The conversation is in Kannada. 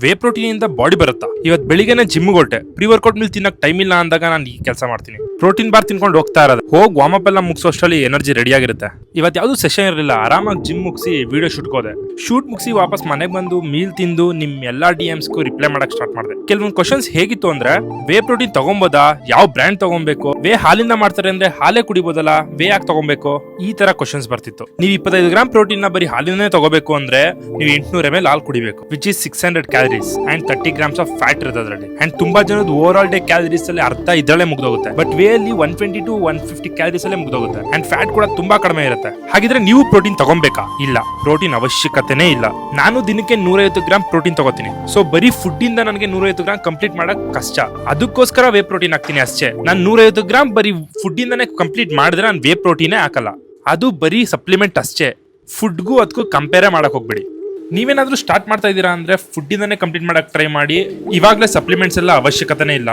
ವೇ ಪ್ರೋಟೀನ್ ಇಂದ ಬಾಡಿ ಬರುತ್ತಾ? ಇವತ್ತು ಬೆಳಿಗ್ಗೆನೆ ಜಿಮ್ ಹೊರಟೆ, ಪ್ರೀ ವರ್ಕೌಟ್ ಮಿಲ್ ತಿನ್ನಕ್ ಟೈಮ್ ಇಲ್ಲ ಅಂದಾಗ ನಾನು ಈ ಕೆಲಸ ಮಾಡ್ತೀನಿ. ಪ್ರೋಟೀನ್ ಬಾರ್ ತಿನ್ಕೊಂಡು ಹೋಗ್ತಾ ಇರೋದು, ಹೋಗಿ ವಾರ್ಮ್ ಅಪ್ ಎಲ್ಲ ಮುಗಿಸೋಷ್ಟರಲ್ಲಿ ಎನರ್ಜಿ ರೆಡಿ ಆಗಿರುತ್ತೆ. ಇವತ್ತು ಯಾವ್ದು ಸೆಷನ್ ಇರಲಿಲ್ಲ, ಆರಾಮಾಗಿ ಜಿಮ್ ಮುಗಿಸಿ ವಿಡಿಯೋ ಶೂಟ್ ಮುಗಿಸಿ ವಾಪಸ್ ಮನೆಗೆ ಬಂದು ಮೀಲ್ ತಿಂದು ನಿಮ್ ಎಲ್ಲಾ ಡಿಎಮ್ಸ್ಗೂ ರಿಪ್ಲೈ ಮಾಡಕ್ ಸ್ಟಾರ್ಟ್ ಮಾಡಿದೆ. ಕೆಲವೊಂದು ಕ್ವಶನ್ಸ್ ಹೇಗಿತ್ತು ಅಂದ್ರೆ, ವೇ ಪ್ರೋಟೀನ್ ತಗೊಂಬೋದಾ, ಯಾವ ಬ್ರ್ಯಾಂಡ್ ತಗೊಬೇಕು, ವೇ ಹಾಲಿಂದ ಮಾಡ್ತಾರೆ ಅಂದ್ರೆ ಹಾಲೇ ಕುಡಿಬೋದಲ್ಲ, ವೇ ಯಾಕೆ ತಗೊಬೇಕು, ಈ ತರ ಕ್ವಶನ್ಸ್ ಬರ್ತಿತ್ತು. ನೀವು 25 ಗ್ರಾಮ್ ಪ್ರೋಟೀನ್ ನ ಬರೀ ಹಾಲಿನೇ ತಗೋಬೇಕು ಅಂದ್ರೆ ನೀವು 800 ml ಹಾಲು ಕುಡಿಬೇಕು, which is 600 calories and 30 grams of fat ಇರುತ್ತೆ ಅದರಲ್ಲಿ. ಅಂಡ್ ತುಂಬಾ ಜನದ ಓವರ್ ಆಲ್ ಡೇ ಕ್ಯಾಲರೀಸ್ ಅಲ್ಲಿ ಅರ್ಧ ಇದ್ರಲ್ಲೇ ಮುಗ್ದೋಗುತ್ತೆ. ಬಟ್ ವೇ ಅಲ್ಲಿ 120 to 150 ಕ್ಯಾಲರೀಸ್ ಅಲ್ಲೇ ಮುಗ್ದೋಗುತ್ತೆ. ಅಂಡ್ ಫ್ಯಾಟ್ ಕೂಡ ತುಂಬಾ ಕಡಿಮೆ ಇರುತ್ತೆ. ಹಾಗಿದ್ರೆ ನೀವು ಪ್ರೋಟೀನ್ ತಗೊಬೇಕಾ? ಇಲ್ಲ, ಪ್ರೋಟೀನ್ ಅವಶ್ಯಕತೆನೇ ಇಲ್ಲ. ನಾನು ದಿನಕ್ಕೆ 150 ಗ್ರಾಮ್ ಪ್ರೋಟೀನ್ ತಗೋತೀನಿ. ಸೊ ಬರೀ ಫುಡ್ ಇಂದ ನನಗೆ 150 ಗ್ರಾಮ್ ಕಂಪ್ಲೀಟ್ ಮಾಡಕ್ ಕಷ್ಟ. ಅದಕ್ಕೋಸ್ಕರ ವೇ ಪ್ರೋಟೀನ್ ಹಾಕ್ತೀನಿ ಅಷ್ಟೇ. ನಾನು 150 ಗ್ರಾಮ್ ಬರೀ ಫುಡ್ ಇಂದಾನೆ ಕಂಪ್ಲೀಟ್ ಮಾಡಿದ್ರೆ ನಾನು ವೇ ಪ್ರೋಟೀನೇ ಹಾಕಲ್ಲ. ಅದು ಬರೀ ಸಪ್ಲಿಮೆಂಟ್ ಅಷ್ಟೇ. ಫುಡ್ಗೂ ಅದಕ್ಕೂ ಕಂಪೇರ್ ಮಾಡಕ್ ಹೋಗ್ಬೇಡಿ. ನೀವೇನಾದ್ರೂ ಸ್ಟಾರ್ಟ್ ಮಾಡ್ತಾ ಇದ್ದೀರಾ ಅಂದ್ರೆ ಫುಡ್ ಇಂದಾನೆ ಕಂಪ್ಲೀಟ್ ಮಾಡಕ್ ಟ್ರೈ ಮಾಡಿ. ಇವಾಗಲೇ ಸಪ್ಲಿಮೆಂಟ್ಸ್ ಎಲ್ಲ ಅವಶ್ಯಕತೆನೇ ಇಲ್ಲ.